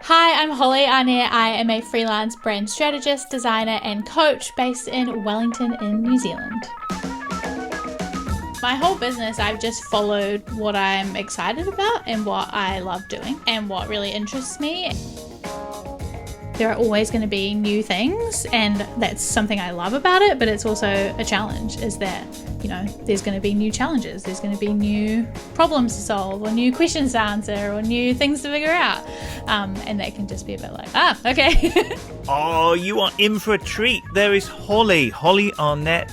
Hi, I'm Hollie Arnett. I am a freelance brand strategist, designer, and coach based in Wellington in New Zealand. My whole business, I've just followed what I'm excited about and what I love doing and what really interests me. There are always going to be new things, and that's something I love about it, but it's also a challenge, is that, there's going to be new challenges, there's going to be new problems to solve, or new questions to answer, or new things to figure out. And that can just be a bit like, okay. Oh, you are in for a treat. There is Hollie Arnett.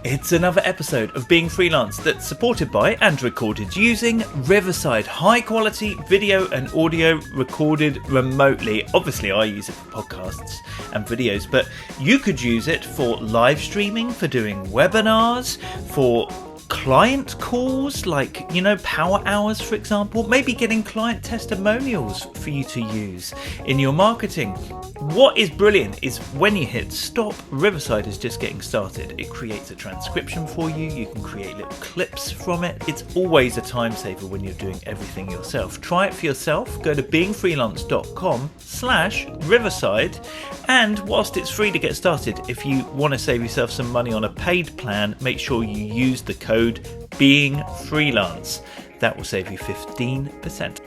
It's another episode of Being Freelance that's supported by and recorded using Riverside. High quality video and audio recorded remotely. Obviously, I use it for podcasts and videos, but you could use it for live streaming, for doing webinars, for client calls like, power hours, for example, maybe getting client testimonials for you to use in your marketing. What is brilliant is when you hit stop, Riverside is just getting started. It creates a transcription for you. You can create little clips from it. It's always a time saver when you're doing everything yourself. Try it for yourself. Go to beingfreelance.com/Riverside. And whilst it's free to get started, if you want to save yourself some money on a paid plan, make sure you use the code Being Freelance. That will save you 15%.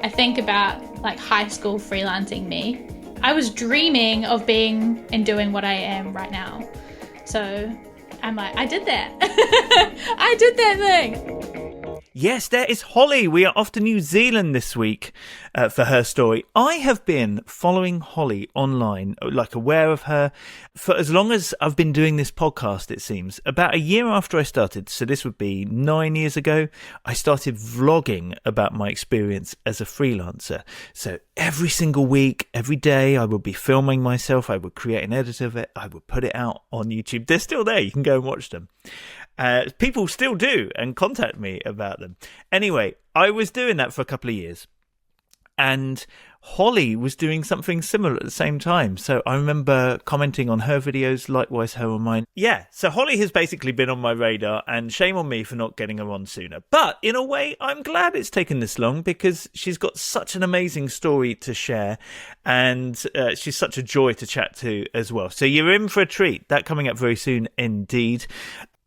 I think about high school freelancing me. I was dreaming of being and doing what I am right now. So I'm like, I did that. I did that thing. Yes, there is Hollie. We are off to New Zealand this week for her story. I have been following Hollie online, aware of her, for as long as I've been doing this podcast, it seems. About a year after I started, so this would be 9 years ago, I started vlogging about my experience as a freelancer. So every single week, every day, I would be filming myself. I would create an edit of it. I would put it out on YouTube. They're still there. You can go and watch them. People still do and contact me about them. Anyway, I was doing that for a couple of years, and Hollie was doing something similar at the same time. So I remember commenting on her videos, likewise her on mine. Yeah, so Hollie has basically been on my radar, and shame on me for not getting her on sooner. But in a way, I'm glad it's taken this long, because she's got such an amazing story to share, and she's such a joy to chat to as well. So you're in for a treat. That coming up very soon indeed.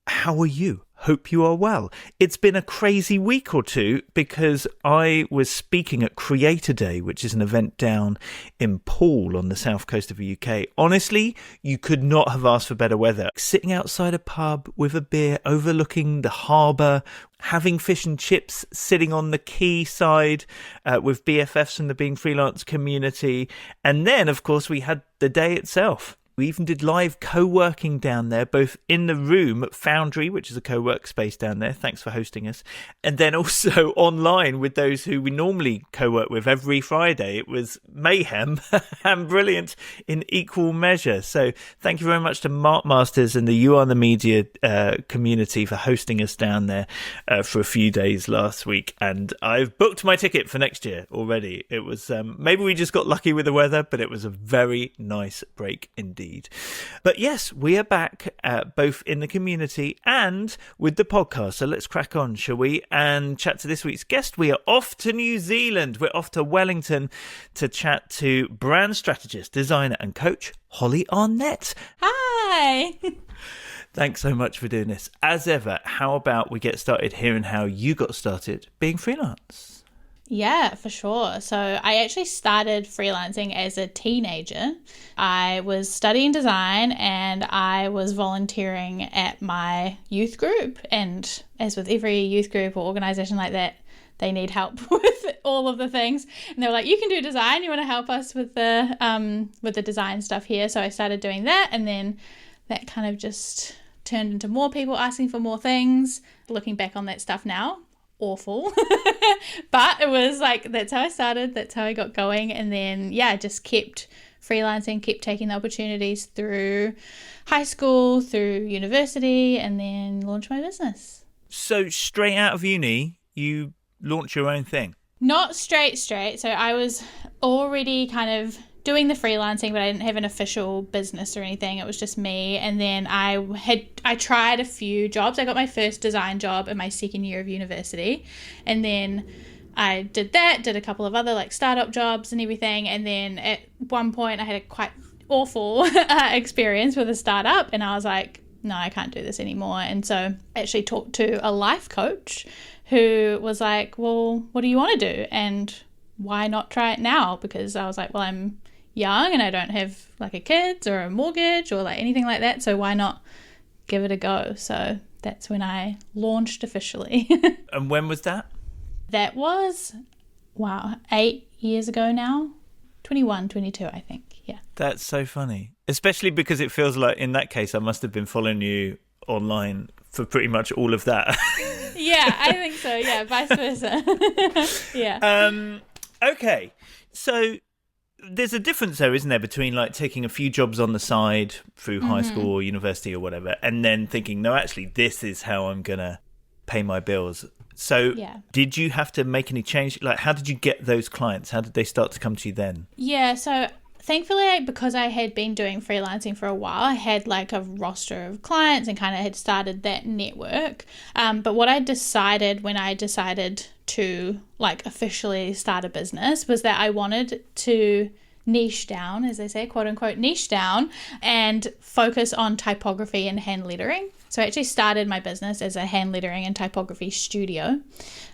How are you? Hope you are well. It's been a crazy week or two, because I was speaking at Creator Day, which is an event down in Poole on the south coast of the UK. Honestly, you could not have asked for better weather. Sitting outside a pub with a beer, overlooking the harbour, having fish and chips, sitting on the quay side with BFFs from the Being Freelance community. And then, of course, we had the day itself. We even did live co-working down there, both in the room at Foundry, which is a co-work space down there. Thanks for hosting us. And then also online with those who we normally co-work with every Friday. It was mayhem and brilliant in equal measure. So thank you very much to Mark Masters and the You Are the Media community for hosting us down there for a few days last week. And I've booked my ticket for next year already. It was maybe we just got lucky with the weather, but it was a very nice break indeed. But yes, we are back both in the community and with the podcast. So let's crack on, shall we? And chat to this week's guest. We are off to New Zealand. We're off to Wellington to chat to brand strategist, designer and coach Hollie Arnett. Hi. Thanks so much for doing this. As ever, how about we get started hearing how you got started being freelance? Yeah, for sure. So I actually started freelancing as a teenager. I was studying design and I was volunteering at my youth group. And as with every youth group or organization like that, they need help with all of the things. And they were like, you can do design. You want to help us with the design stuff here. So I started doing that. And then that kind of just turned into more people asking for more things. Looking back on that stuff now, awful. But it was that's how I started, that's how I got going, and then just kept freelancing, kept taking the opportunities through high school, through university, and then launched my business. So straight out of uni you launch your own thing? Not straight. So I was already kind of doing the freelancing, but I didn't have an official business or anything. It was just me. And then I tried a few jobs. I got my first design job in my second year of university. And then I did that, did a couple of other like startup jobs and everything. And then at one point I had a quite awful experience with a startup, and I was like, no, I can't do this anymore. And so I actually talked to a life coach who was like, well, what do you want to do? And why not try it now? Because I was like, well, I'm young and I don't have like a kids or a mortgage or like anything like that. So why not give it a go? So that's when I launched officially. And when was that? That was, 8 years ago now. 21, 22, I think. Yeah. That's so funny. Especially because it feels like in that case, I must have been following you online for pretty much all of that. Yeah, I think so. Yeah, vice versa. Yeah. Okay. So there's a difference though, isn't there, between like taking a few jobs on the side through high school or university or whatever, and then thinking, no, actually, this is how I'm going to pay my bills. So did you have to make any change? Like, how did you get those clients? How did they start to come to you then? Yeah, so thankfully, because I had been doing freelancing for a while, I had like a roster of clients and kind of had started that network. But what I decided when I decided to like officially start a business was that I wanted to niche down, as they say, quote unquote, niche down, and focus on typography and hand lettering. So I actually started my business as a hand lettering and typography studio.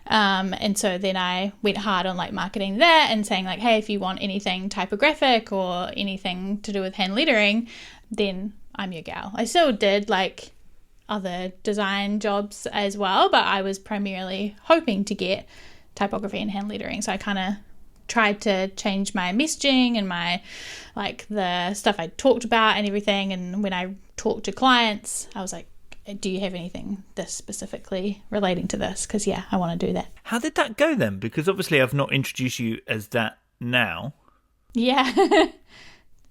And so then I went hard on like marketing that and saying like, hey, if you want anything typographic or anything to do with hand lettering, then I'm your gal. I still did like other design jobs as well, but I was primarily hoping to get typography and hand lettering. So I kind of tried to change my messaging and my like the stuff I talked about and everything. And when I talked to clients, I was like, do you have anything this specifically relating to this? Because I want to do that. How did that go then? Because obviously I've not introduced you as that now. Yeah.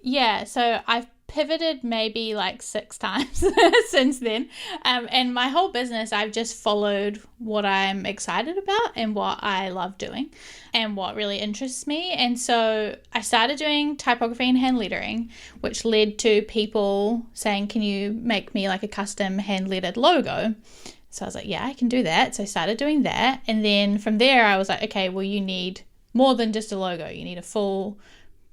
Yeah, so I've pivoted maybe like 6 times since then. And my whole business, I've just followed what I'm excited about and what I love doing and what really interests me. And so I started doing typography and hand lettering, which led to people saying, can you make me like a custom hand lettered logo? So I was like, yeah, I can do that. So I started doing that. And then from there, I was like, okay, well, you need more than just a logo. You need a full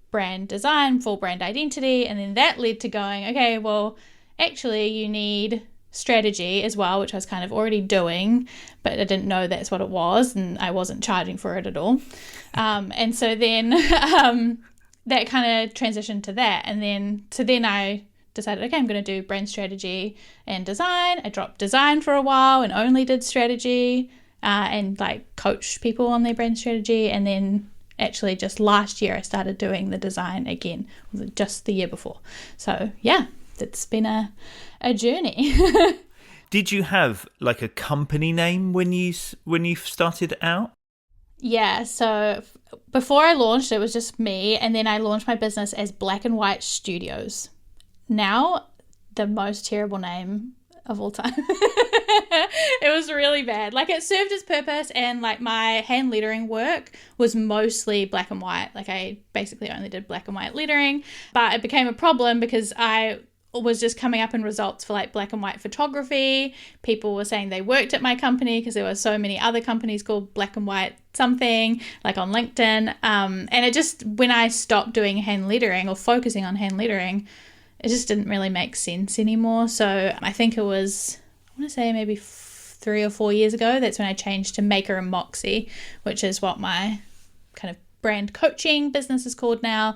brand design, full brand identity. And then that led to going, okay, well, actually you need strategy as well, which I was kind of already doing, but I didn't know that's what it was, and I wasn't charging for it at all. And so then that kind of transitioned to that. And then I decided, okay, I'm going to do brand strategy and design. I dropped design for a while and only did strategy and like coach people on their brand strategy. And then actually just last year I started doing the design again, just the year before. So it's been a journey. Did you have like a company name when you started out? Yeah, so before I launched, it was just me, and then I launched my business as Black and White Studios. Now, the most terrible name of all time. It was really bad. Like, it served its purpose, and like my hand lettering work was mostly black and white. Like, I basically only did black and white lettering, but it became a problem because I was just coming up in results for like black and white photography. People were saying they worked at my company because there were so many other companies called Black and White something, like on LinkedIn. And it just, when I stopped doing hand lettering or focusing on hand lettering, it just didn't really make sense anymore. So I think it was, I want to say maybe 3 or 4 years ago, that's when I changed to Maker and Moxie, which is what my kind of brand coaching business is called now.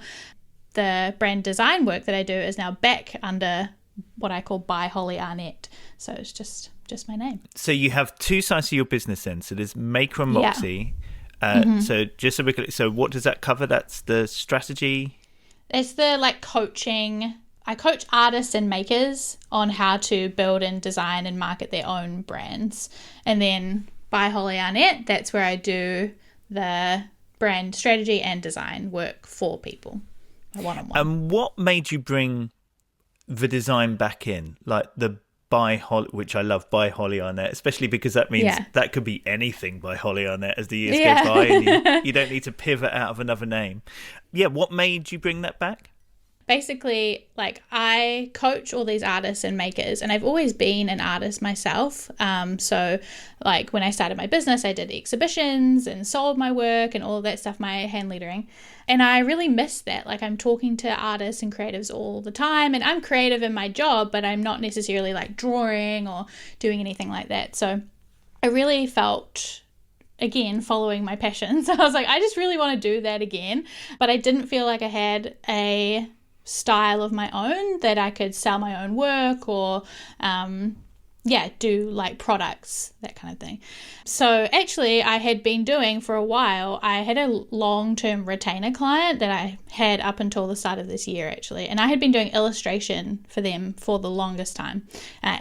The brand design work that I do is now back under what I call by Hollie Arnett. So it's just my name. So you have 2 sides to your business then. So there's Maker and Moxie. Yeah. So just so what does that cover? That's the strategy? It's the like coaching. I coach artists and makers on how to build and design and market their own brands. And then by Hollie Arnett, that's where I do the brand strategy and design work for people. One-on-one. And what made you bring the design back in, like the by Hollie, which I love, by Hollie Arnett, especially because that means that could be anything by Hollie Arnett as the years go by, and you don't need to pivot out of another name. Yeah, what made you bring that back? basically, like, I coach all these artists and makers, and I've always been an artist myself. So like when I started my business, I did exhibitions and sold my work and all of that stuff, my hand lettering. And I really miss that. Like, I'm talking to artists and creatives all the time, and I'm creative in my job, but I'm not necessarily like drawing or doing anything like that. So I really felt, again, following my passions. I was like, I just really want to do that again. But I didn't feel like I had a style of my own that I could sell my own work or do like products, that kind of thing. So actually I had been doing for a while, I had a long-term retainer client that I had up until the start of this year actually, and I had been doing illustration for them for the longest time,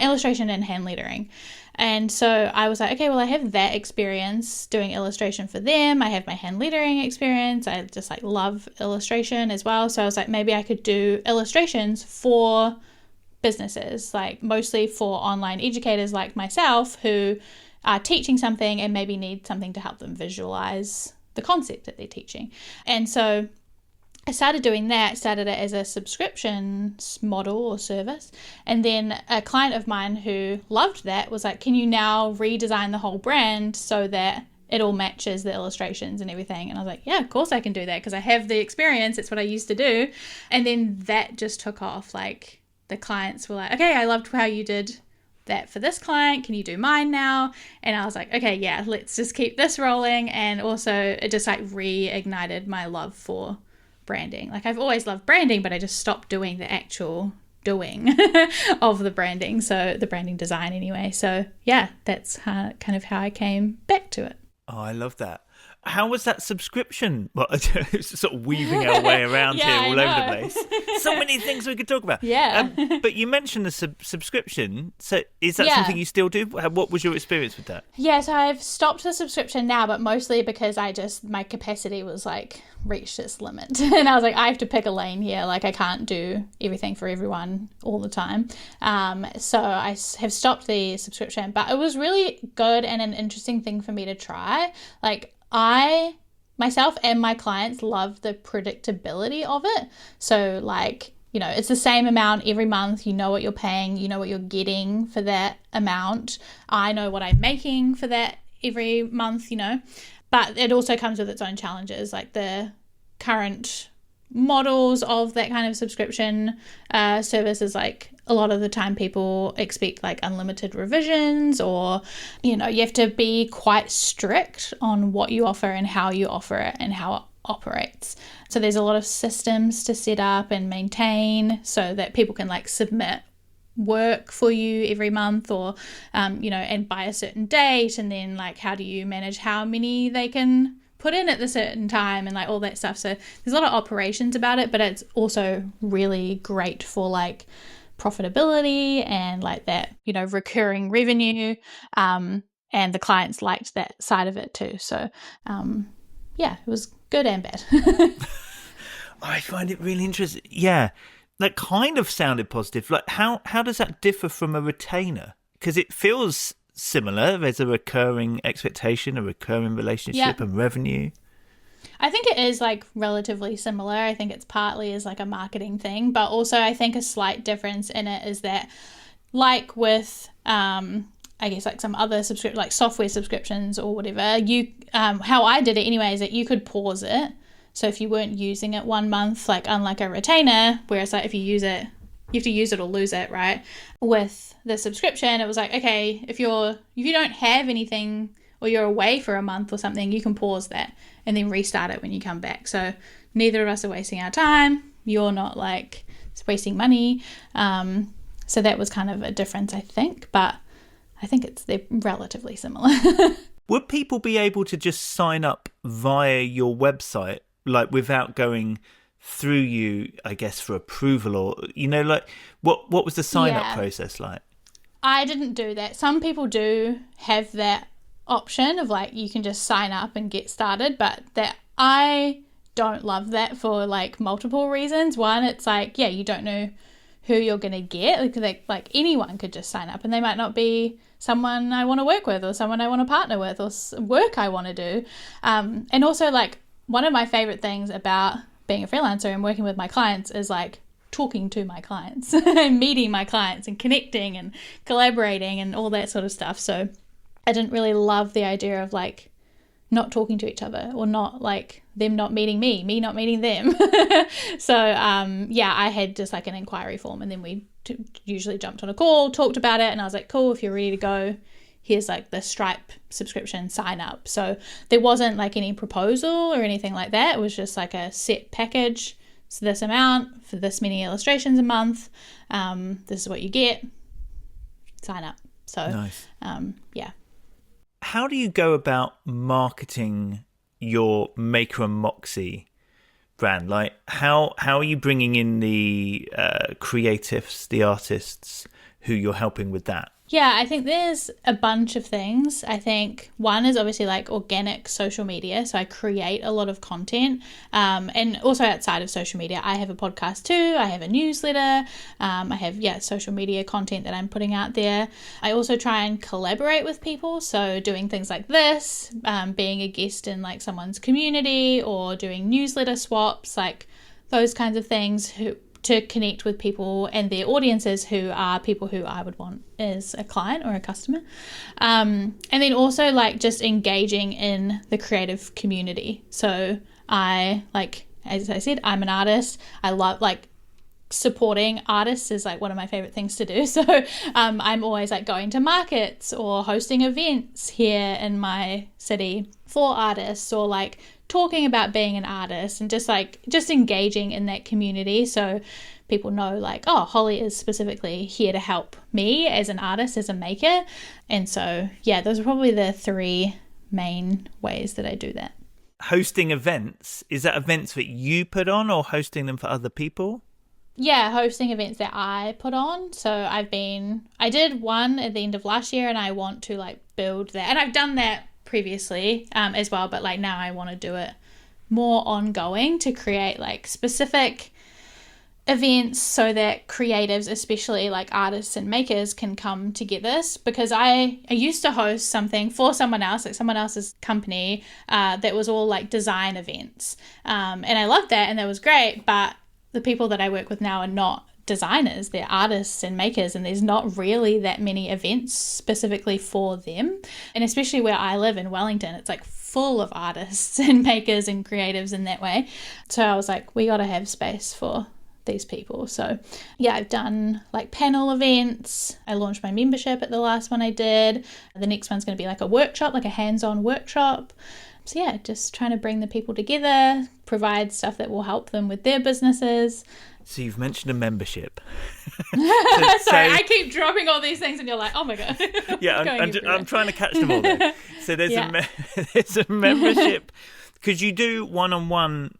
illustration and hand lettering. And so I was like, okay, well, I have that experience doing illustration for them. I have my hand lettering experience. I just like love illustration as well. So I was like, maybe I could do illustrations for businesses, like mostly for online educators like myself who are teaching something and maybe need something to help them visualize the concept that they're teaching. And so I started doing that, started it as a subscription model or service. And then a client of mine who loved that was like, can you now redesign the whole brand so that it all matches the illustrations and everything? And I was like, yeah, of course I can do that because I have the experience. It's what I used to do. And then that just took off. Like, the clients were like, okay, I loved how you did that for this client. Can you do mine now? And I was like, okay, yeah, let's just keep this rolling. And also it just like reignited my love for branding. Like, I've always loved branding, but I just stopped doing the actual doing of the branding. So the branding design anyway. So yeah, that's kind of how I came back to it. Oh, I love that. How was that subscription? Well, it's sort of weaving our way around here all over the place. So many things we could talk about. Yeah. But you mentioned the subscription. So is that something you still do? What was your experience with that? Yeah, so I've stopped the subscription now, but mostly because my capacity was like reached its limit. And I was like, I have to pick a lane here. Like, I can't do everything for everyone all the time. So I have stopped the subscription, but it was really good and an interesting thing for me to try. Like, I myself and my clients love the predictability of it. So like, you know, it's the same amount every month. You know what you're paying, you know what you're getting for that amount. I know what I'm making for that every month, you know, but it also comes with its own challenges. Like, the current models of that kind of subscription service is like, a lot of the time people expect like unlimited revisions, or, you know, you have to be quite strict on what you offer and how you offer it and how it operates. So there's a lot of systems to set up and maintain so that people can like submit work for you every month, or you know, and by a certain date, and then like how do you manage how many they can put in at the certain time and like all that stuff. So there's a lot of operations about it, but it's also really great for like profitability and like that, you know, recurring revenue, and the clients liked that side of it too. So yeah, it was good and bad. I find it really interesting. Yeah, that kind of sounded positive. Like, how does that differ from a retainer? Because it feels similar. There's a recurring expectation, a recurring relationship, and revenue. I think it is like relatively similar. I think it's partly as like a marketing thing, but also I think a slight difference in it is that, like with I guess like some other like software subscriptions or whatever, you how I did it anyway is that you could pause it. So if you weren't using it 1 month, like unlike a retainer, where it's like if you use it, you have to use it or lose it, right? With the subscription, it was like, okay, if you don't have anything or you're away for a month or something, you can pause that and then restart it when you come back. So neither of us are wasting our time. You're not like wasting money. So that was kind of a difference, I think, but I think they're relatively similar. Would people be able to just sign up via your website, like without going through you, I guess, for approval, or, you know, like what was the sign up process like? I didn't do that. Some people do have that option of like you can just sign up and get started, but that I don't love that for like multiple reasons. One, it's like, yeah, you don't know who you're going to get. Like anyone could just sign up and they might not be someone I want to work with or someone I want to partner with or work I want to do. And also, like, one of my favorite things about being a freelancer and working with my clients is like talking to my clients and meeting my clients and connecting and collaborating and all that sort of stuff. So I didn't really love the idea of like not talking to each other, or not like them not meeting me not meeting them. So I had just like an inquiry form, and then we usually jumped on a call, talked about it, and I was like, cool, if you're ready to go, here's like the Stripe subscription, sign up. So there wasn't like any proposal or anything like that. It was just like a set package. So this amount for this many illustrations a month. This is what you get. Sign up. So nice. Yeah. How do you go about marketing your Maker and Moxie brand? Like how are you bringing in the creatives, the artists who you're helping with that? Yeah, I think there's a bunch of things. I think one is obviously like organic social media. So I create a lot of content. And also outside of social media, I have a podcast too. I have a newsletter. I have, social media content that I'm putting out there. I also try and collaborate with people. So doing things like this, being a guest in like someone's community, or doing newsletter swaps, like those kinds of things to connect with people and their audiences who are people who I would want as a client or a customer. And then also like just engaging in the creative community. So I, like, as I said, I'm an artist. I love like supporting artists is like one of my favorite things to do. So I'm always like going to markets or hosting events here in my city for artists, or like talking about being an artist, and just engaging in that community, so people know like, oh, Hollie is specifically here to help me as an artist, as a maker. And so those are probably the three main ways that I do that. Hosting events, is that events that you put on, or hosting them for other people? Yeah, hosting events that I put on. So I did one at the end of last year, and I want to like build that, and I've done that previously as well, but like now I want to do it more ongoing, to create like specific events so that creatives, especially like artists and makers, can come together. Because I used to host something for someone else, like someone else's company, that was all like design events, and I loved that, and that was great, but the people that I work with now are not designers, they're artists and makers, and there's not really that many events specifically for them. And especially where I live in Wellington, it's like full of artists and makers and creatives in that way. So I was like, we got to have space for these people. So I've done like panel events. I launched my membership at the last one I did. The next one's going to be like a workshop, like a hands-on workshop. So just trying to bring the people together, provide stuff that will help them with their businesses. So you've mentioned a membership. Sorry, I keep dropping all these things and you're like, oh my God. Yeah, I'm trying to catch them all there. So there's a membership, because you do one-on-one,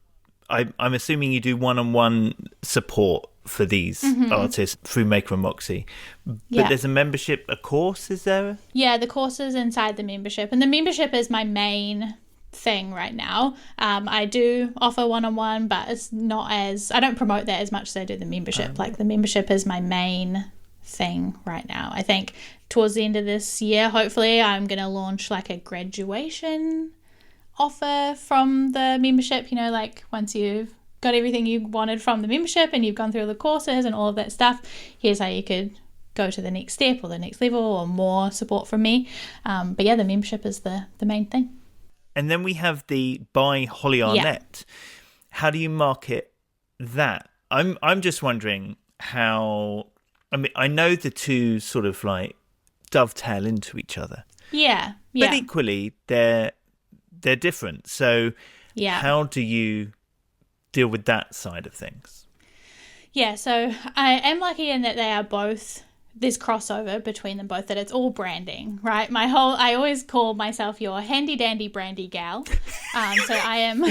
I'm assuming you do one-on-one support for these artists through Maker and Moxie. But there's a membership, a course, is there? Yeah, the course is inside the membership. And the membership is my main thing right now. I do offer one-on-one, but it's not as, I don't promote that as much as I do the membership. Like the membership is my main thing right now. I think towards the end of this year, hopefully I'm going to launch like a graduation offer from the membership, like once you've got everything you wanted from the membership and you've gone through all the courses and all of that stuff, here's how you could go to the next step or the next level or more support from me. But the membership is the main thing. And then we have the by Hollie Arnett. How do you market that? I'm just wondering how. I mean, I know the two sort of like dovetail into each other. Yeah. But equally, they're different. So how do you deal with that side of things? Yeah, so I am lucky in that they are both, there's crossover between them both, that it's all branding, right? I always call myself your handy dandy brandy gal. So I am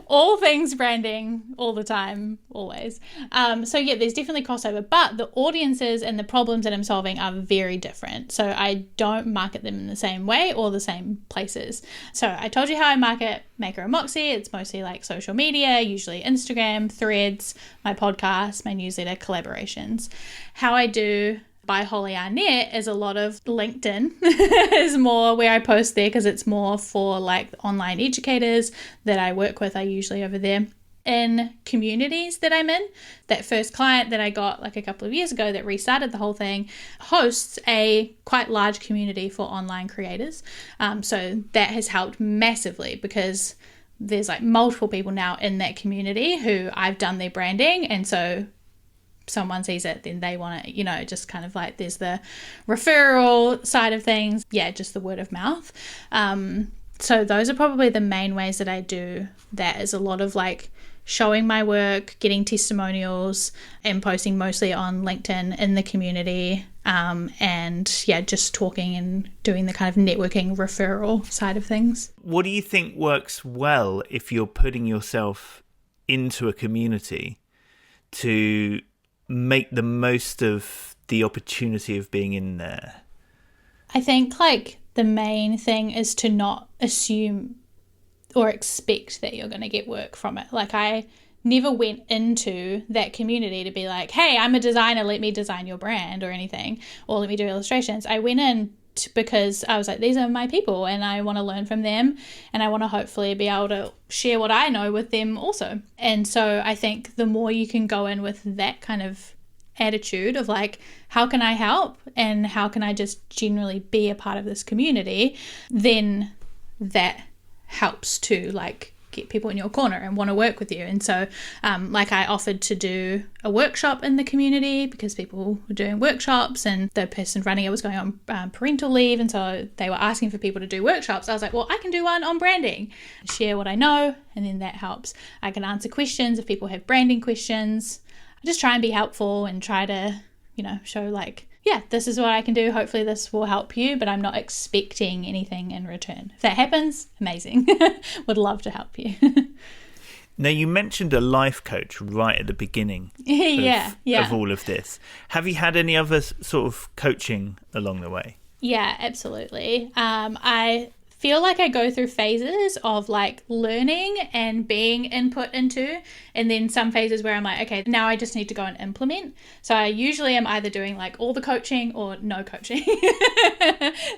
all things branding all the time, always. So there's definitely crossover, but the audiences and the problems that I'm solving are very different. So I don't market them in the same way or the same places. So I told you how I market Maker and Moxie. It's mostly like social media, usually Instagram, Threads, my podcast, my newsletter, collaborations. How I do by Hollie Arnett is a lot of LinkedIn is more where I post there, because it's more for like online educators that I work with, I usually over there. in communities that I'm in. That first client that I got like a couple of years ago that restarted the whole thing hosts a quite large community for online creators. So that has helped massively because there's like multiple people now in that community who I've done their branding, and so someone sees it, then they want it, just kind of like there's the referral side of things. Yeah, just the word of mouth. So those are probably the main ways that I do that, is a lot of like showing my work, getting testimonials, and posting mostly on LinkedIn in the community. And yeah, just talking and doing the kind of networking referral side of things. What do you think works well if you're putting yourself into a community to make the most of the opportunity of being in there? I think like the main thing is to not assume or expect that you're going to get work from it. Like I never went into that community to be like, hey, I'm a designer, let me design your brand or anything, or let me do illustrations. I went in because I was like, these are my people and I want to learn from them, and I want to hopefully be able to share what I know with them also. And so I think the more you can go in with that kind of attitude of like, how can I help and how can I just generally be a part of this community, then that helps to like get people in your corner and want to work with you. And so like I offered to do a workshop in the community because people were doing workshops and the person running it was going on parental leave, and so they were asking for people to do workshops. I was like, well, I can do one on branding, share what I know, and then that helps. I can answer questions if people have branding questions. I just try and be helpful and try to show like, yeah, this is what I can do. Hopefully this will help you, but I'm not expecting anything in return. If that happens, amazing. Would love to help you. Now, you mentioned a life coach right at the beginning of all of this. Have you had any other sort of coaching along the way? Yeah, absolutely. I feel like I go through phases of like learning and being input into, and then some phases where I'm like, okay, now I just need to go and implement. So I usually am either doing like all the coaching or no coaching.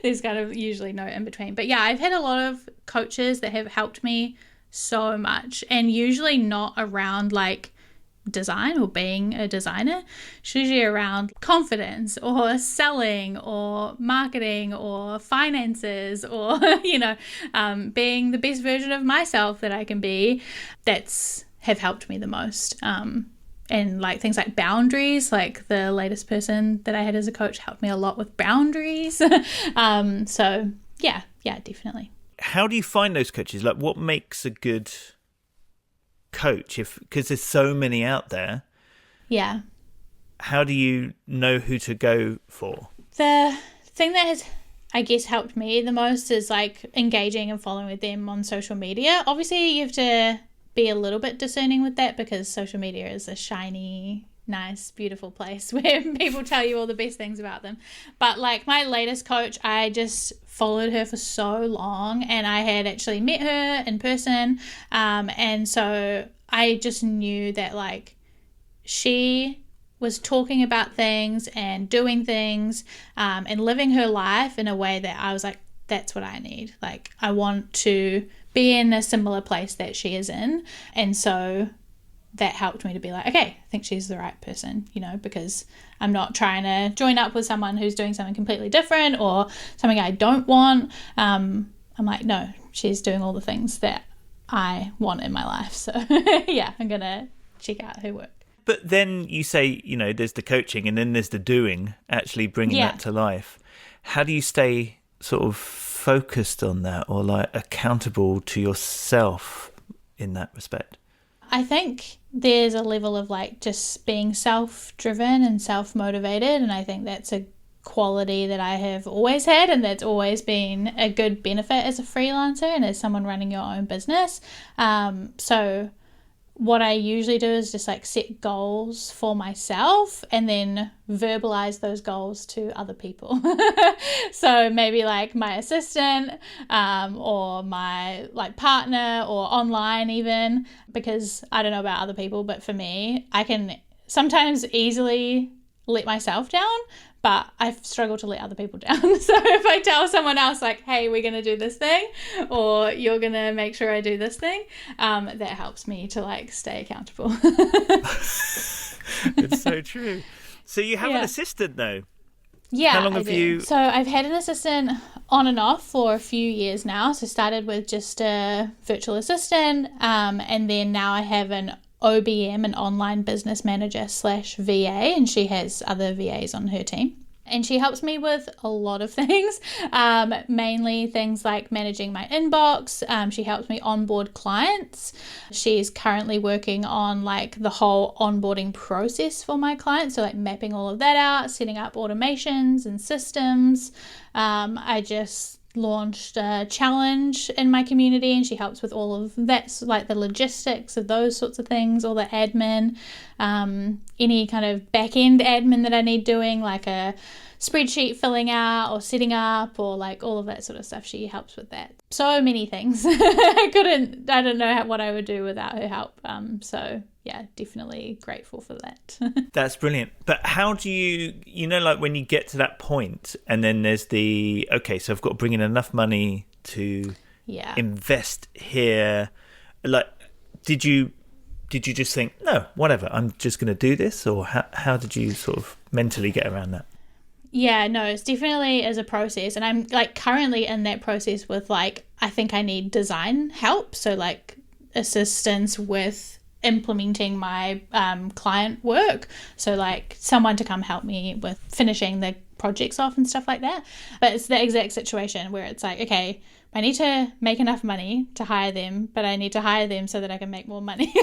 There's kind of usually no in between. But yeah, I've had a lot of coaches that have helped me so much, and usually not around like design or being a designer. It's usually around confidence or selling or marketing or finances or being the best version of myself that I can be. That's have helped me the most. And like things like boundaries, like the latest person that I had as a coach helped me a lot with boundaries. So yeah, definitely. How do you find those coaches? Like, what makes a good coach, because there's so many out there? Yeah. How do you know who to go for? The thing that has, I guess, helped me the most is like engaging and following with them on social media. Obviously you have to be a little bit discerning with that because social media is a shiny, nice, beautiful place where people tell you all the best things about them. But like my latest coach, I just followed her for so long, and I had actually met her in person, and so I just knew that like she was talking about things and doing things and living her life in a way that I was like, that's what I need. Like I want to be in a similar place that she is in. And so that helped me to be like, okay, I think she's the right person, because I'm not trying to join up with someone who's doing something completely different or something I don't want. I'm like, no, she's doing all the things that I want in my life. So yeah, I'm going to check out her work. But then you say, there's the coaching and then there's the doing, actually bringing that to life. How do you stay sort of focused on that or like accountable to yourself in that respect? I think there's a level of like just being self-driven and self-motivated, and I think that's a quality that I have always had, and that's always been a good benefit as a freelancer and as someone running your own business. So what I usually do is just like set goals for myself and then verbalize those goals to other people. So maybe like my assistant or my like partner or online even, because I don't know about other people, but for me, I can sometimes easily let myself down, but I struggle to let other people down. So if I tell someone else like, hey, we're going to do this thing, or you're going to make sure I do this thing, that helps me to like stay accountable. It's so true. So you have an assistant though? Yeah, how long have you? So I've had an assistant on and off for a few years now. So started with just a virtual assistant, and then now I have an OBM, an online business manager / VA, and she has other VAs on her team. And she helps me with a lot of things, mainly things like managing my inbox. She helps me onboard clients. She's currently working on like the whole onboarding process for my clients. So like mapping all of that out, setting up automations and systems. I just launched a challenge in my community, and she helps with all of that, so like the logistics of those sorts of things, all the admin, any kind of back-end admin that I need doing, like a spreadsheet filling out or setting up, or like all of that sort of stuff. She helps with that. So many things. I don't know what I would do without her help. So yeah, definitely grateful for that. That's brilliant. But how do you know, like when you get to that point and then there's okay, so I've got to bring in enough money to invest here. Like, did you just think, no, whatever, I'm just going to do this? Or how did you sort of mentally get around that? Yeah, no, it's definitely as a process. And I'm like currently in that process with like, I think I need design help. So like assistance with implementing my client work. So like someone to come help me with finishing the projects off and stuff like that. But it's the exact situation where it's like, okay, I need to make enough money to hire them, but I need to hire them so that I can make more money.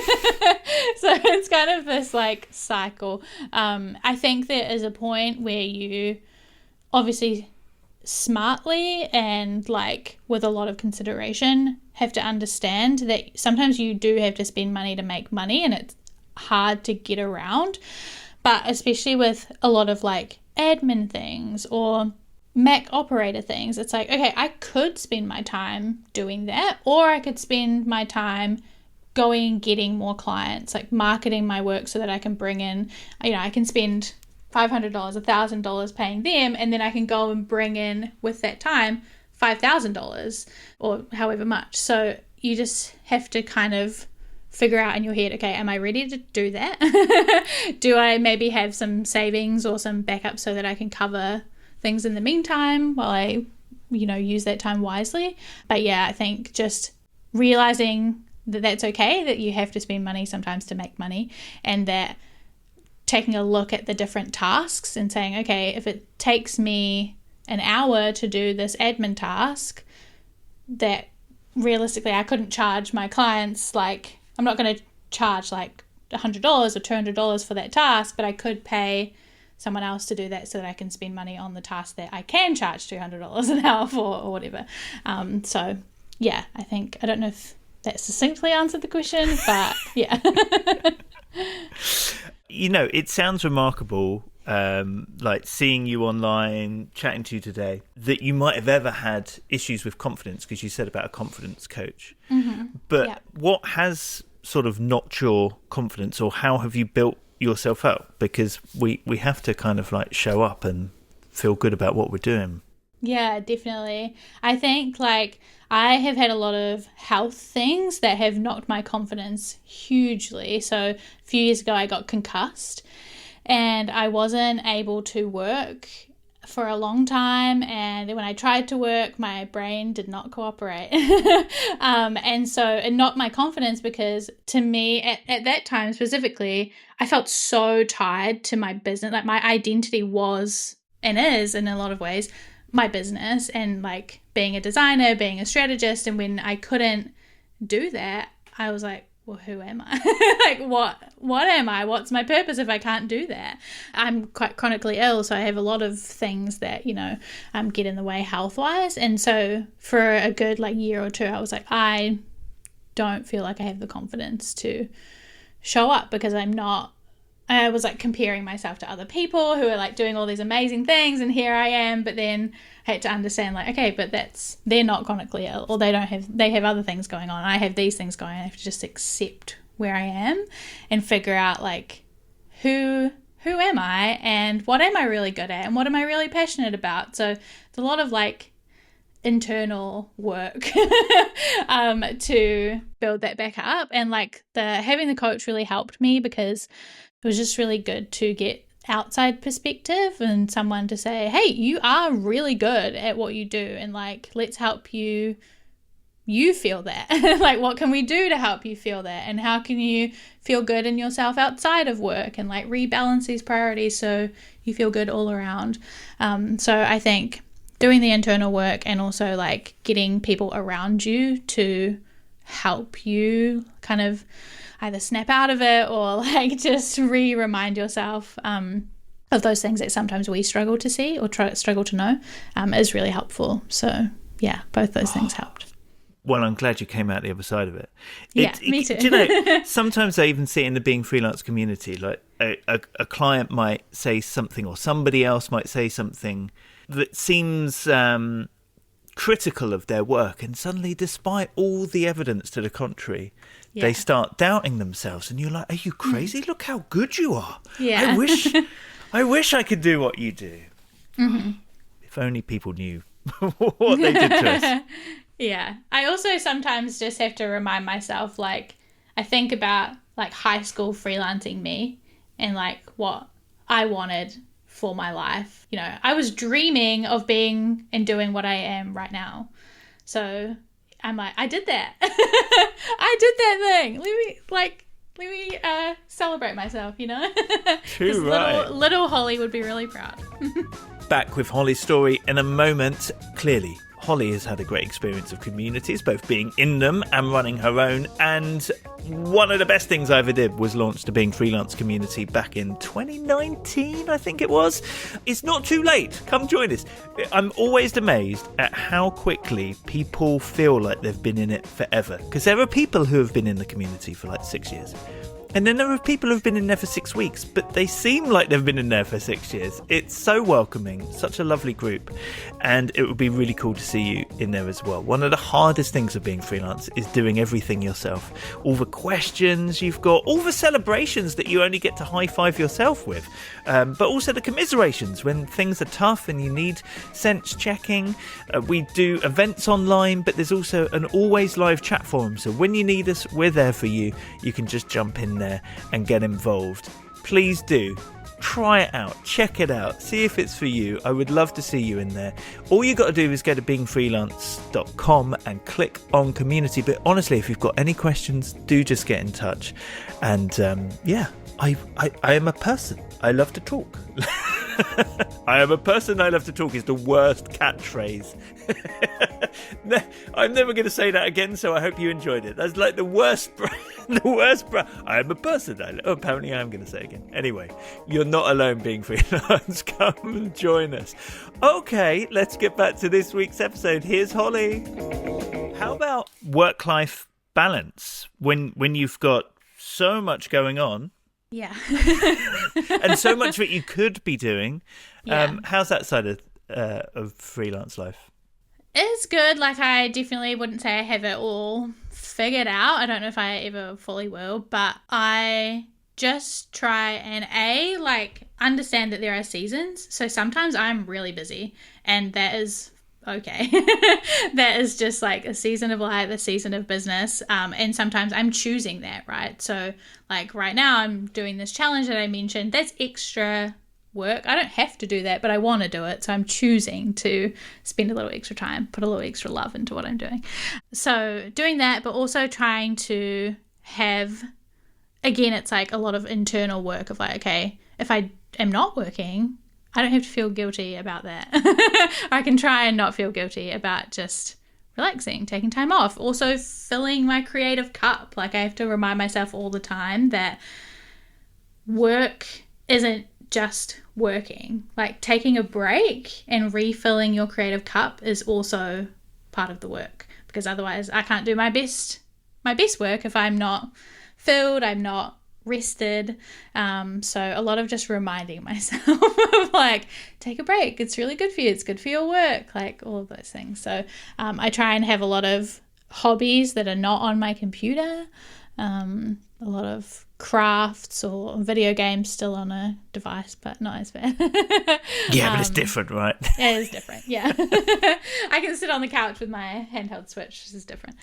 So it's kind of this like cycle. I think there is a point where you obviously smartly and like with a lot of consideration have to understand that sometimes you do have to spend money to make money, and it's hard to get around. But especially with a lot of like admin things or Mac operator things, it's like, okay, I could spend my time doing that, or I could spend my time going and getting more clients, like marketing my work so that I can bring in, I can spend $500, $1,000 paying them, and then I can go and bring in with that time $5,000 or however much. So you just have to kind of figure out in your head, okay, am I ready to do that? Do I maybe have some savings or some backup so that I can cover things in the meantime while I, use that time wisely? But yeah, I think just realizing that that's okay, that you have to spend money sometimes to make money, and that taking a look at the different tasks and saying, okay, if it takes me an hour to do this admin task, that realistically I couldn't charge my clients, like I'm not going to charge like $100 or $200 for that task, but I could pay someone else to do that so that I can spend money on the task that I can charge $200 an hour for, or whatever. So yeah, I don't know if that succinctly answered the question, but yeah. It sounds remarkable, like seeing you online, chatting to you today, that you might have ever had issues with confidence, because you said about a confidence coach. Mm-hmm. But what has sort of knocked your confidence, or how have you built yourself up? Because we have to kind of like show up and feel good about what we're doing. Yeah, definitely. I think like I have had a lot of health things that have knocked my confidence hugely. So a few years ago I got concussed and I wasn't able to work for a long time, and when I tried to work my brain did not cooperate. And so it knocked my confidence, because to me at that time specifically I felt so tied to my business. Like my identity was and is in a lot of ways my business, and like being a designer, being a strategist. And when I couldn't do that, I was like, well, who am I? Like, what am I? What's my purpose if I can't do that? I'm quite chronically ill, so I have a lot of things that, get in the way health-wise. And so for a good like year or two, I was like, I don't feel like I have the confidence to show up, because I was like comparing myself to other people who are like doing all these amazing things, and here I am. But then I had to understand, like, okay, but they're not chronically ill, or they have other things going on. I have these things going on. I have to just accept where I am and figure out like who who am I and what am I really good at and what am I really passionate about? So it's a lot of like internal work to build that back up. And like having the coach really helped me, because it was just really good to get outside perspective and someone to say, hey, you are really good at what you do, and like, let's help you feel that. Like, what can we do to help you feel that, and how can you feel good in yourself outside of work, and like rebalance these priorities so you feel good all around. So I think doing the internal work and also like getting people around you to help you kind of either snap out of it or like just remind yourself of those things that sometimes we struggle to see or struggle to know is really helpful. So yeah, both those things helped. Well, I'm glad you came out the other side of it. Me too. Do you know, sometimes I even see it in the Being Freelance community, like a client might say something or somebody else might say something that seems critical of their work, and suddenly, despite all the evidence to the contrary, they start doubting themselves, and you're like, are you crazy? Look how good you are. Yeah. I wish I could do what you do. Mm-hmm. If only people knew what they did to us. Yeah. I also sometimes just have to remind myself, like, I think about like high school freelancing me and like what I wanted for my life. You know, I was dreaming of being and doing what I am right now. So I'm like, I did that. I did that thing. Let me celebrate myself, you know? Too right. Little Hollie would be really proud. Back with Hollie's story in a moment. Clearly, Hollie has had a great experience of communities, both being in them and running her own. And one of the best things I ever did was launch the Being Freelance community back in 2019, I think it was. It's not too late. Come join us. I'm always amazed at how quickly people feel like they've been in it forever. Because there are people who have been in the community for like 6 years. And then there are people who've been in there for 6 weeks, but they seem like they've been in there for 6 years. It's so welcoming, such a lovely group, and it would be really cool to see you in there as well. One of the hardest things of being freelance is doing everything yourself. All the questions you've got, all the celebrations that you only get to high-five yourself with, but also the commiserations when things are tough and you need sense checking. We do events online, but there's also an always live chat forum, so when you need us, we're there for you. You can just jump in there and get involved. Please do try it out, check it out, see if it's for you. I would love to see you in there. All you got to do is go to beingfreelance.com and click on community. But honestly, if you've got any questions, do just get in touch. And I am a person. I love to talk. I am a person, I love to talk is the worst catchphrase. I'm never going to say that again, so I hope you enjoyed it. That's like the worst. I am a person. Apparently I am going to say it again. Anyway, you're not alone being freelance. Come and join us. Okay, let's get back to this week's episode. Here's Hollie. How about work-life balance when you've got so much going on? Yeah. And so much that you could be doing. Yeah. How's that side of freelance life? It's good. Like, I definitely wouldn't say I have it all figured out. I don't know if I ever fully will, but I just try and understand that there are seasons. So sometimes I'm really busy, and that is okay. That is just like a season of life, a season of business. And sometimes I'm choosing that, right? So like right now I'm doing this challenge that I mentioned. That's extra work. I don't have to do that, but I want to do it. So I'm choosing to spend a little extra time, put a little extra love into what I'm doing. So doing that, but also trying to have, again, it's like a lot of internal work of like, okay, if I am not working, I don't have to feel guilty about that. I can try and not feel guilty about just relaxing, taking time off. Also filling my creative cup. Like I have to remind myself all the time that work isn't just working. Like taking a break and refilling your creative cup is also part of the work, because otherwise I can't do my best work if I'm not filled, I'm not rested. So a lot of just reminding myself of like, take a break, it's really good for you, it's good for your work, like all of those things. So I try and have a lot of hobbies that are not on my computer, a lot of crafts or video games still on a device, but not as bad. Yeah, but it's different, right? It is different, yeah. I can sit on the couch with my handheld Switch. This is different.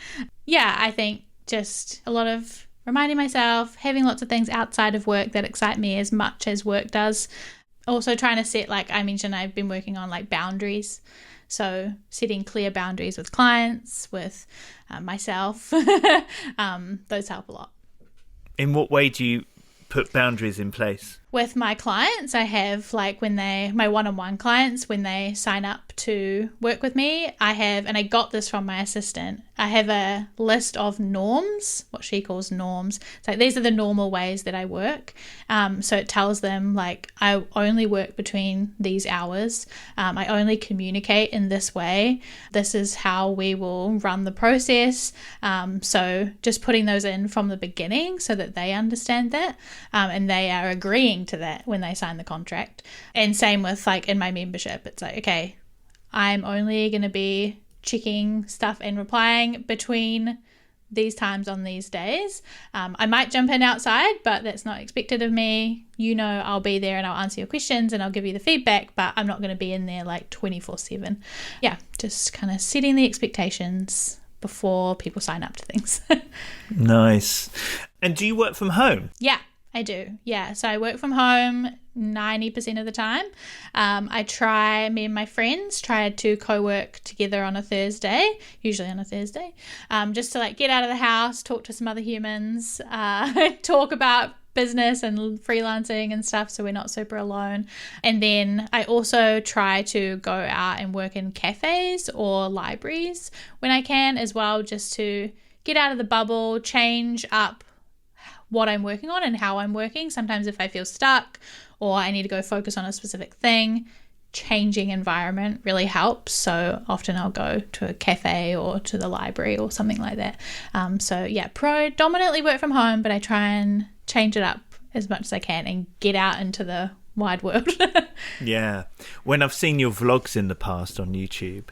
Yeah, I think just a lot of reminding myself, having lots of things outside of work that excite me as much as work does. Also trying to set, like I mentioned, I've been working on like boundaries. So setting clear boundaries with clients, with myself, those help a lot. In what way do you put boundaries in place? With my clients, I have like my one-on-one clients, when they sign up to work with me, and I got this from my assistant, I have a list of norms, what she calls norms. So these are the normal ways that I work. So it tells them like, I only work between these hours. I only communicate in this way. This is how we will run the process. So just putting those in from the beginning so that they understand that, and they are agreeing to that when they sign the contract. And same with like in my membership, it's like, okay, I'm only going to be checking stuff and replying between these times on these days. I might jump in outside, but that's not expected of me. I'll be there and I'll answer your questions and I'll give you the feedback, but I'm not going to be in there like 24/7. Yeah, just kind of setting the expectations before people sign up to things. Nice. And do you work from home? Yeah, I do. Yeah. So I work from home 90% of the time. Me and my friends try to co-work together on a Thursday, usually on a Thursday, just to like get out of the house, talk to some other humans, talk about business and freelancing and stuff, so we're not super alone. And then I also try to go out and work in cafes or libraries when I can as well, just to get out of the bubble, change up what I'm working on and how I'm working. Sometimes if I feel stuck or I need to go focus on a specific thing, changing environment really helps. So often I'll go to a cafe or to the library or something like that. So yeah, predominantly work from home, but I try and change it up as much as I can and get out into the wide world. Yeah. When I've seen your vlogs in the past on YouTube,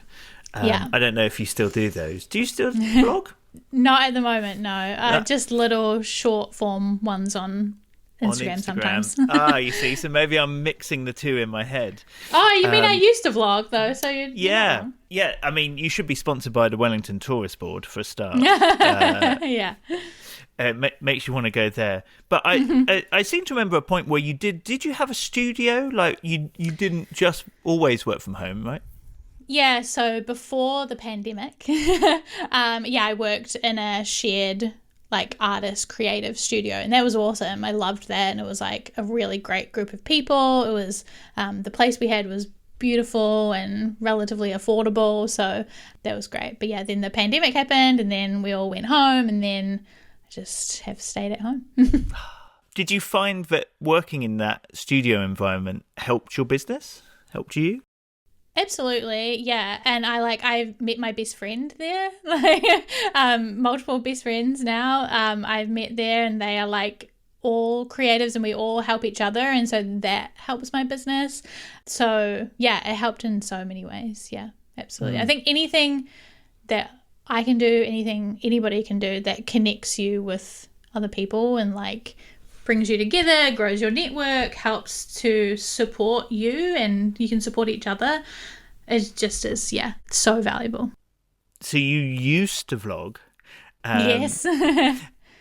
I don't know if you still do those. Do you still vlog? Not at the moment, no. Just little short form ones on Instagram sometimes. You see, so maybe I'm mixing the two in my head. Oh, you mean I used to vlog though, so yeah. I mean, you should be sponsored by the Wellington Tourist Board for a start. Yeah. It makes you want to go there. But I seem to remember a point where you did you have a studio? Like you didn't just always work from home, right? Yeah, so before the pandemic, I worked in a shared like artist creative studio, and that was awesome. I loved that, and it was like a really great group of people. It was the place we had was beautiful and relatively affordable, so that was great. But yeah, then the pandemic happened, and then we all went home, and then I just have stayed at home. Did you find that working in that studio environment helped your business? Helped you? Absolutely, yeah. And I've met my best friend there, multiple best friends now. I've met there, and they are like all creatives, and we all help each other, and so that helps my business. So yeah, it helped in so many ways. Yeah, absolutely. I think anything that I can do, anything anybody can do that connects you with other people and like brings you together, grows your network, helps to support you, and you can support each other. It just is, so valuable. So you used to vlog. Yes.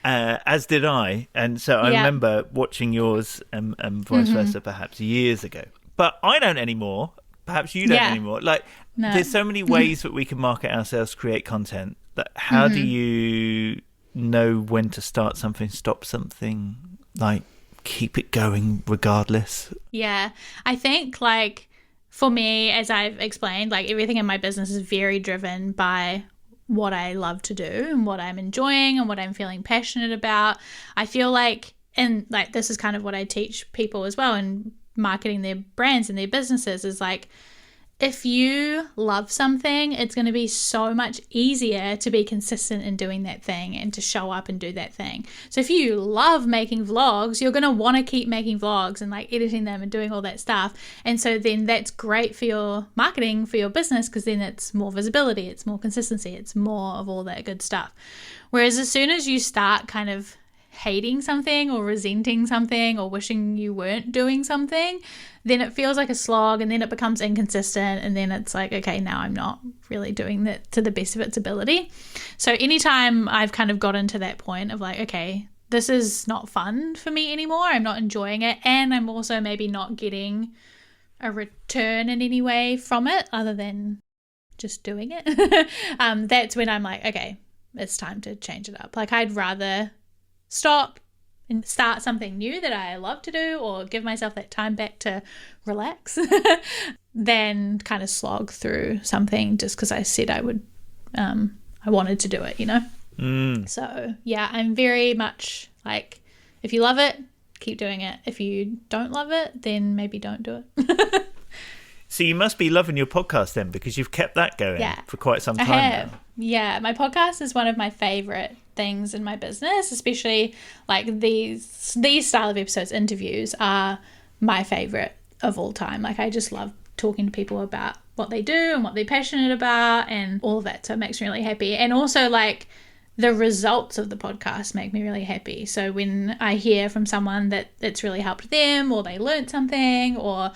As did I. And so I remember watching yours and vice versa perhaps years ago. But I don't anymore. Perhaps you don't anymore. Like, there's so many ways that we can market ourselves, create content. That how do you know when to start something, stop something? Like, keep it going regardless? Yeah, I think, like, for me, as I've explained, like, everything in my business is very driven by what I love to do and what I'm enjoying and what I'm feeling passionate about. I feel like, and, like, this is kind of what I teach people as well in marketing their brands and their businesses, is, like, if you love something, it's going to be so much easier to be consistent in doing that thing and to show up and do that thing. So if you love making vlogs, you're going to want to keep making vlogs and like editing them and doing all that stuff. And so then that's great for your marketing, for your business, because then it's more visibility, it's more consistency, it's more of all that good stuff. Whereas as soon as you start kind of hating something or resenting something or wishing you weren't doing something, then it feels like a slog, and then it becomes inconsistent, and then it's like, okay, now I'm not really doing that to the best of its ability. So anytime I've kind of gotten to that point of like, okay, this is not fun for me anymore, I'm not enjoying it, and I'm also maybe not getting a return in any way from it other than just doing it, that's when I'm like, okay, it's time to change it up. Like, I'd rather stop and start something new that I love to do, or give myself that time back to relax, than kind of slog through something just because I said I would, I wanted to do it, you know? So yeah, I'm very much like, if you love it, keep doing it. If you don't love it, then maybe don't do it. So you must be loving your podcast then, because you've kept that going for quite some time now. Yeah, my podcast is one of my favorite things in my business, especially like these style of episodes, interviews are my favorite of all time. Like, I just love talking to people about what they do and what they're passionate about and all of that. So it makes me really happy. And also, like, the results of the podcast make me really happy. So when I hear from someone that it's really helped them, or they learned something, or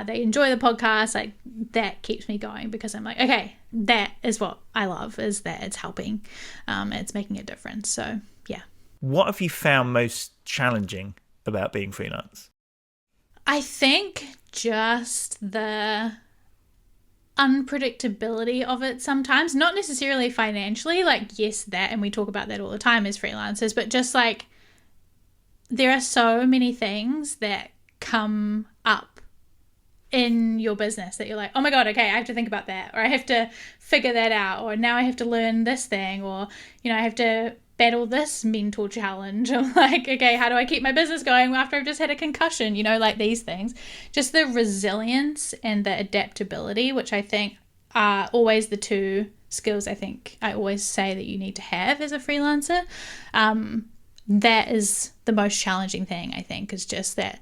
they enjoy the podcast, like, that keeps me going, because I'm like, okay, that is what I love, is that it's helping, it's making a difference. So yeah. What have you found most challenging about being freelance? I think just the unpredictability of it sometimes, not necessarily financially, like, yes, that, and we talk about that all the time as freelancers, but just like, there are so many things that come up in your business that you're like, oh my god, okay, I have to think about that, or I have to figure that out, or now I have to learn this thing, or, you know, I have to battle this mental challenge. I'm like, okay, how do I keep my business going after I've just had a concussion? You know, like, these things. Just the resilience and the adaptability, which I think are always the two skills I think I always say that you need to have as a freelancer. That is the most challenging thing, I think, is just that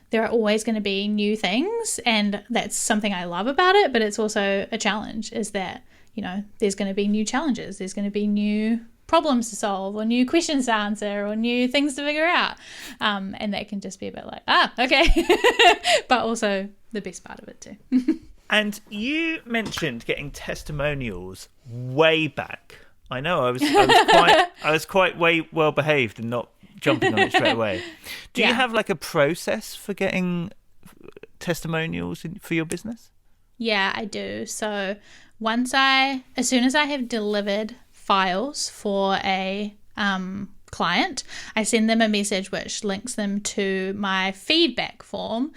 there are always going to be new things, and that's something I love about it, but it's also a challenge, is that, you know, there's going to be new challenges, there's going to be new problems to solve, or new questions to answer, or new things to figure out, and that can just be a bit like, okay. But also the best part of it too. And you mentioned getting testimonials way back. I know I was quite way well behaved and not jumping on it straight away. Do you have like a process for getting testimonials for your business? Yeah, I do. So as soon as I have delivered files for a client, I send them a message which links them to my feedback form.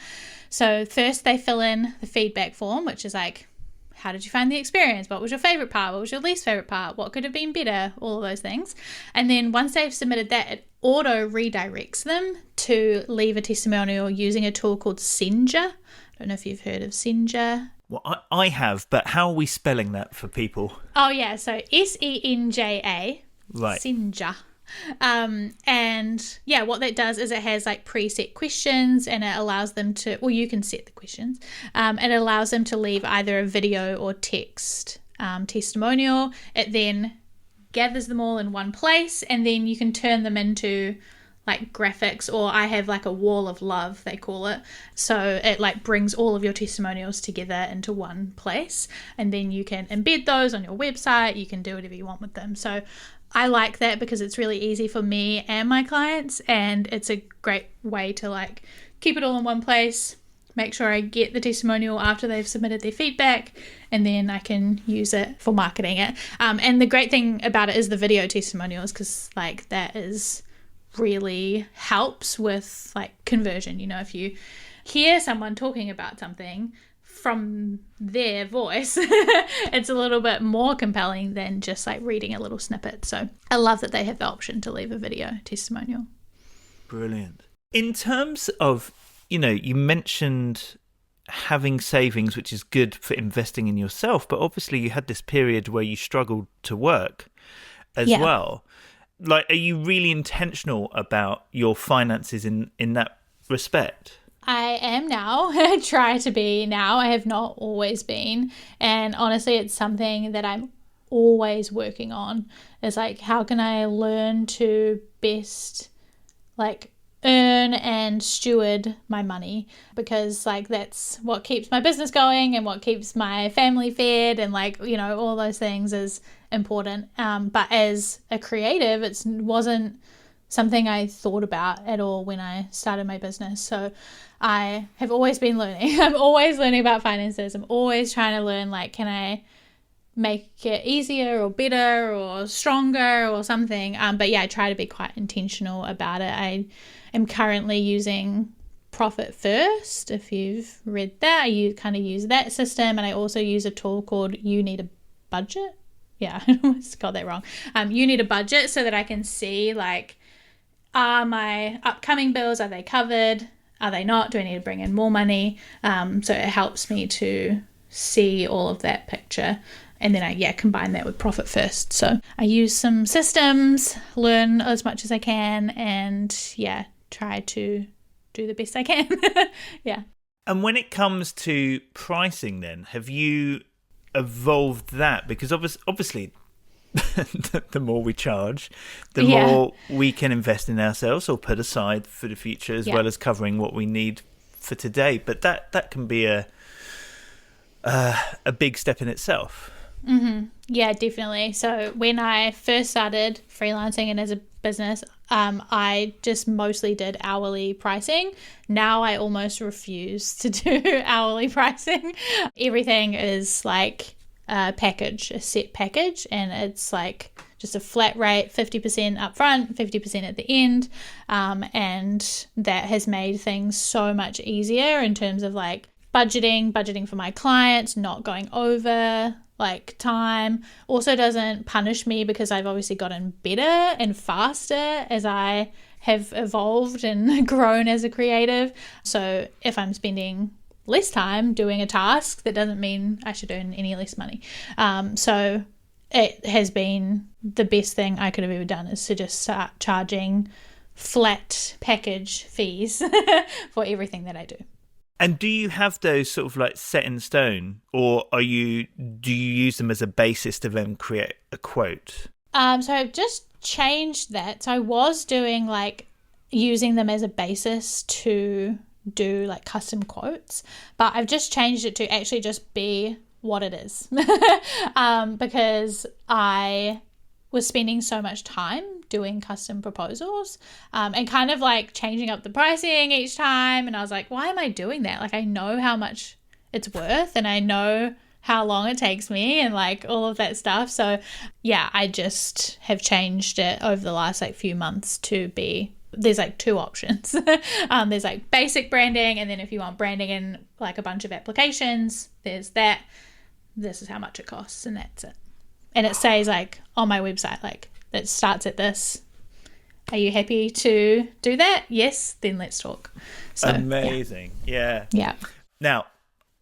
So first they fill in the feedback form, which is like, how did you find the experience? What was your favorite part? What was your least favorite part? What could have been better? All of those things. And then once they've submitted that, it auto redirects them to leave a testimonial using a tool called Senja. I don't know if you've heard of Senja. Well, I have, but how are we spelling that for people? Oh, yeah. So Senja. Right. Senja. And yeah, what that does is it has like preset questions, and it allows them to, well, you can set the questions. It allows them to leave either a video or text testimonial. It then gathers them all in one place, and then you can turn them into like graphics, or I have like a wall of love, they call it. So it like brings all of your testimonials together into one place, and then you can embed those on your website. You can do whatever you want with them. So I like that because it's really easy for me and my clients, and it's a great way to like keep it all in one place, make sure I get the testimonial after they've submitted their feedback, and then I can use it for marketing it. And the great thing about it is the video testimonials, because like that is really helps with like conversion. You know, if you hear someone talking about something from their voice, it's a little bit more compelling than just like reading a little snippet. So I love that they have the option to leave a video testimonial. Brilliant. In terms of, you know, you mentioned having savings, which is good for investing in yourself, but obviously you had this period where you struggled to work as well. Like, are you really intentional about your finances in that respect? I am now. I try to be now. I have not always been. And honestly, it's something that I'm always working on. It's like, how can I learn to best like earn and steward my money, because like that's what keeps my business going and what keeps my family fed, and like, you know, all those things is important. But as a creative, it wasn't something I thought about at all when I started my business. So I have always been learning. I'm always learning about finances. I'm always trying to learn, like, can I make it easier or better or stronger or something. But yeah, I try to be quite intentional about it. I am currently using Profit First. If you've read that, I kind of use that system. And I also use a tool called You Need a Budget. Yeah, I almost got that wrong. You Need a Budget, so that I can see, like, are my upcoming bills, are they covered? Are they not? Do I need to bring in more money? So it helps me to see all of that picture. And then I combine that with Profit First. So I use some systems, learn as much as I can, and try to do the best I can. Yeah. And when it comes to pricing then, have you evolved that? Because obviously the more we charge, the more we can invest in ourselves or put aside for the future, as well as covering what we need for today. But that can be a big step in itself. Mm-hmm. Yeah, definitely. So when I first started freelancing and as a business, I just mostly did hourly pricing. Now I almost refuse to do hourly pricing. Everything is like a package, a set package, and it's like just a flat rate, 50% up front, 50% at the end. And that has made things so much easier in terms of like budgeting for my clients, not going over like time. Also doesn't punish me, because I've obviously gotten better and faster as I have evolved and grown as a creative. So if I'm spending less time doing a task, that doesn't mean I should earn any less money. So it has been the best thing I could have ever done, is to just start charging flat package fees for everything that I do. And do you have those sort of like set in stone, or do you use them as a basis to then create a quote? So I've just changed that. So I was doing like using them as a basis to do like custom quotes, but I've just changed it to actually just be what it is. Because I was spending so much time doing custom proposals, and kind of like changing up the pricing each time. And I was like, why am I doing that? Like, I know how much it's worth and I know how long it takes me and like all of that stuff. So yeah, I just have changed it over the last like few months to be, there's like two options. There's like basic branding, and then if you want branding in like a bunch of applications, there's that. This is how much it costs, and that's it. And it says like on my website, like it starts at this. Are you happy to do that? Yes, then let's talk. So, amazing. Yeah. Now,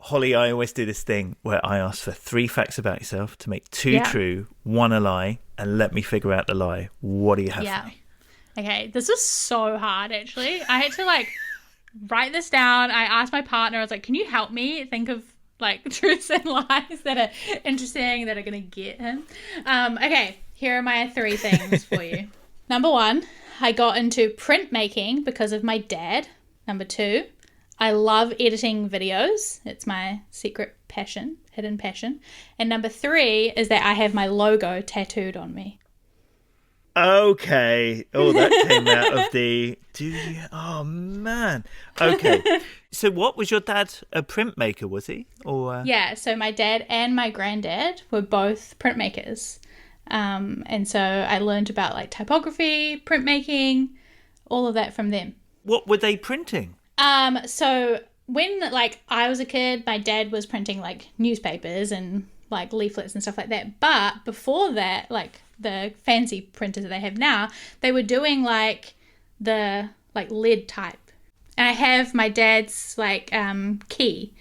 Hollie, I always do this thing where I ask for 3 facts about yourself to make 2 true, 1 a lie, and let me figure out the lie. What do you have for me? Okay, this was so hard, actually. I had to like write this down. I asked my partner, I was like, can you help me think of like truths and lies that are interesting, that are going to get him? Okay, here are my 3 things for you. Number 1, I got into printmaking because of my dad. Number 2, I love editing videos. It's my secret passion, hidden passion. And number 3 is that I have my logo tattooed on me. Okay. Oh, that came out of the... Oh, man. Okay. So what, was your dad a printmaker, was he? Or Yeah, so my dad and my granddad were both printmakers. And so I learned about like typography, printmaking, all of that from them. What were they printing? So when like I was a kid, my dad was printing like newspapers and like leaflets and stuff like that. But before that, like the fancy printers that they have now, they were doing like the like lead type. And I have my dad's like key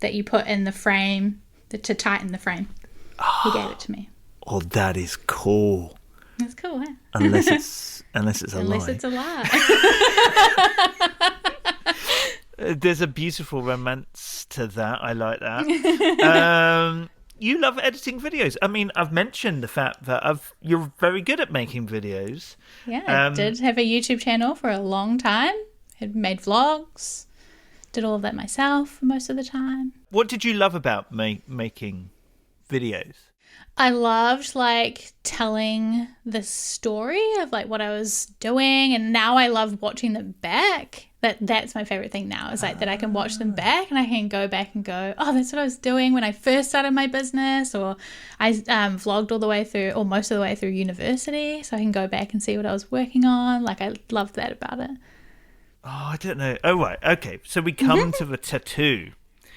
that you put in the frame to tighten the frame. He gave it to me. Oh, that is cool. That's cool, huh? Unless it's a lie. Unless it's a lie. There's a beautiful romance to that. I like that. you love editing videos. I mean, I've mentioned the fact that you're very good at making videos. Yeah, I did have a YouTube channel for a long time. Had made vlogs, did all of that myself most of the time. What did you love about making videos? I loved like telling the story of like what I was doing, and now I love watching them back. That's my favorite thing now, is like that I can watch them back and I can go back and go, oh, that's what I was doing when I first started my business, or I vlogged all the way through, or most of the way through university, so I can go back and see what I was working on. Like, I loved that about it. Oh, I don't know. Oh, right. Okay. So we come to the tattoo.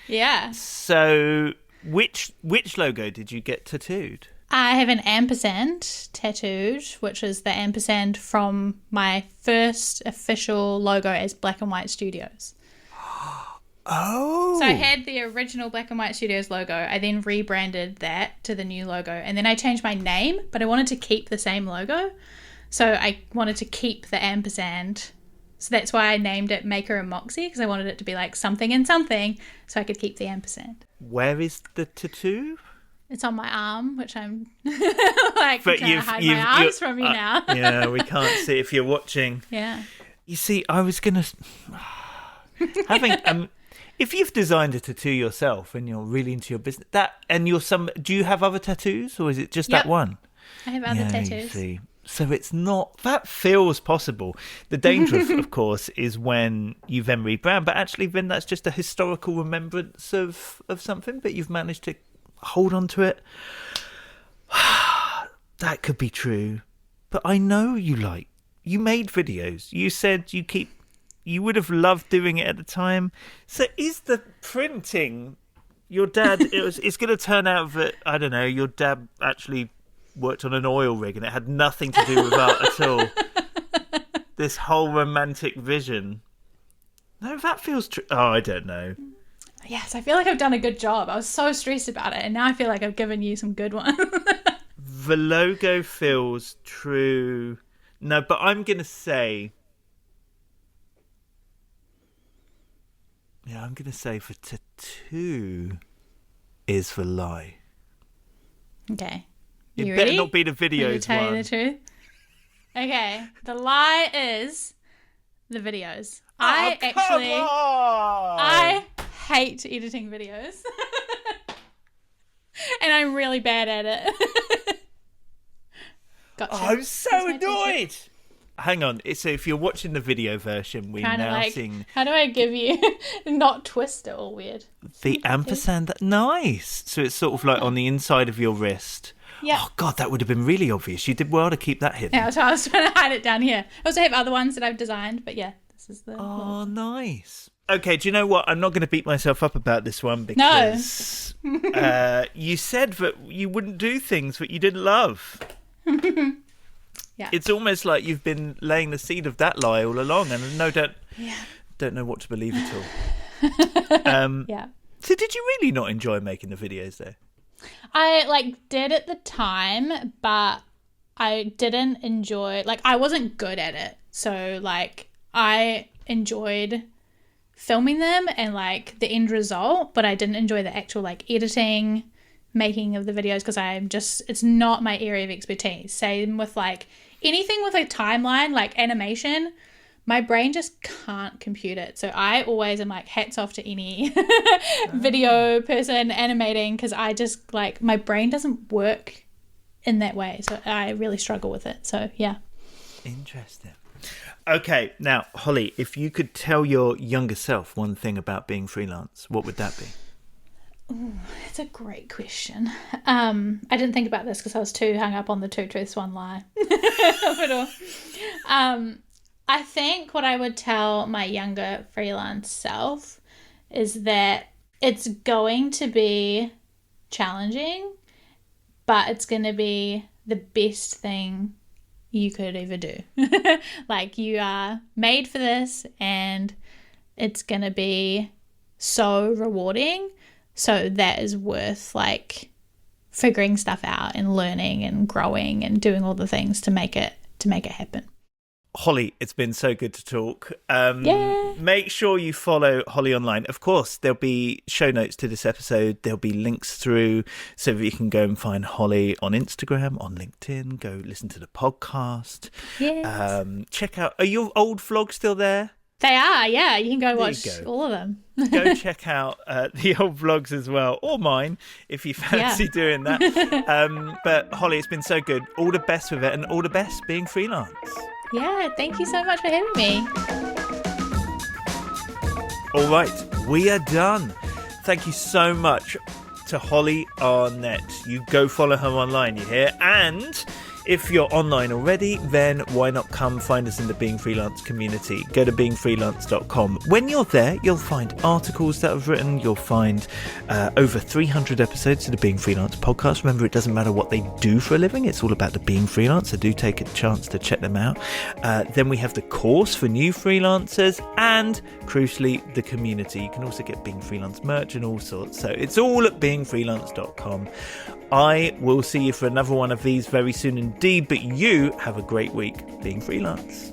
Yeah. So which logo did you get tattooed? I have an ampersand tattooed, which is the ampersand from my first official logo as Black and White Studios. Oh. So I had the original Black and White Studios logo. I then rebranded that to the new logo. And then I changed my name, but I wanted to keep the same logo. So I wanted to keep the ampersand. So that's why I named it Maker and Moxie, because I wanted it to be like something and something, so I could keep the ampersand. Where is the tattoo? It's on my arm, which I'm like trying to hide my arms from you now. Yeah, we can't see if you're watching. Yeah. You see, I was going to... if you've designed a tattoo yourself and you're really into your business, do you have other tattoos, or is it just that one? I have other tattoos. You see. So it's not... That feels possible. The danger, of course, is when you then rebrand, but actually then that's just a historical remembrance of something, but you've managed to hold on to it. That could be true, but I know you made videos. You said you would have loved doing it at the time. So is the printing your dad? It's going to turn out that, I don't know, your dad actually worked on an oil rig and it had nothing to do with art at all. This whole romantic vision. No, that feels true. Oh, I don't know. Yes, I feel like I've done a good job. I was so stressed about it, and now I feel like I've given you some good ones. The logo feels true. No, but I'm going to say... Yeah, I'm going to say for tattoo is the lie. Okay. It You better ready? not be the videos tell one. you the truth? Okay. The lie is the videos. I hate editing videos. And I'm really bad at it. Gotcha. Oh, I'm so annoyed. Hang on. So if you're watching the video version, we're now seeing... How do I give you... not twist it all weird. The ampersand. Nice. So it's sort of like on the inside of your wrist. Yeah. Oh, God, that would have been really obvious. You did well to keep that hidden. Yeah, so I was trying to hide it down here. I also have other ones that I've designed, but yeah, this is the... Oh, nice. Okay, do you know what? I'm not going to beat myself up about this one because you said that you wouldn't do things that you didn't love. Yeah. It's almost like you've been laying the seed of that lie all along, and don't know what to believe at all. Yeah. So did you really not enjoy making the videos though? I did at the time, but I didn't enjoy, I wasn't good at it. So I enjoyed filming them and the end result, but I didn't enjoy the actual editing, making of the videos, because it's not my area of expertise. Same with anything with a timeline, like animation, my brain just can't compute it. So I always am hats off to any video person animating, because I just my brain doesn't work in that way. So I really struggle with it. So yeah. Interesting. Okay, now Hollie, if you could tell your younger self one thing about being freelance, what would that be? Ooh, that's a great question. I didn't think about this because I was too hung up on the 2 truths, 1 lie. I think what I would tell my younger freelance self is that it's going to be challenging, but it's going to be the best thing you could ever do. You are made for this, and it's going to be so rewarding. So that is worth figuring stuff out and learning and growing and doing all the things to make it happen. Hollie, it's been so good to talk. Yeah. Make sure you follow Hollie online. Of course, there'll be show notes to this episode. There'll be links through so that you can go and find Hollie on Instagram, on LinkedIn. Go listen to the podcast. Yes. Check out, are your old vlogs still there? They are, yeah. You can go There watch you go. all of them. Go check out the old vlogs as well, or mine, if you fancy doing that. But Hollie, it's been so good. All the best with it, and all the best being freelance. Yeah, thank you so much for having me. All right, we are done. Thank you so much to Hollie Arnett. You go follow her online, you hear? And if you're online already, then why not come find us in the Being Freelance community? Go to beingfreelance.com. When you're there, you'll find articles that I've written. You'll find over 300 episodes of the Being Freelance podcast. Remember, it doesn't matter what they do for a living. It's all about the Being Freelance. So do take a chance to check them out. Then we have the course for new freelancers and, crucially, the community. You can also get Being Freelance merch and all sorts. So it's all at beingfreelance.com. I will see you for another one of these very soon indeed, but you have a great week being freelance.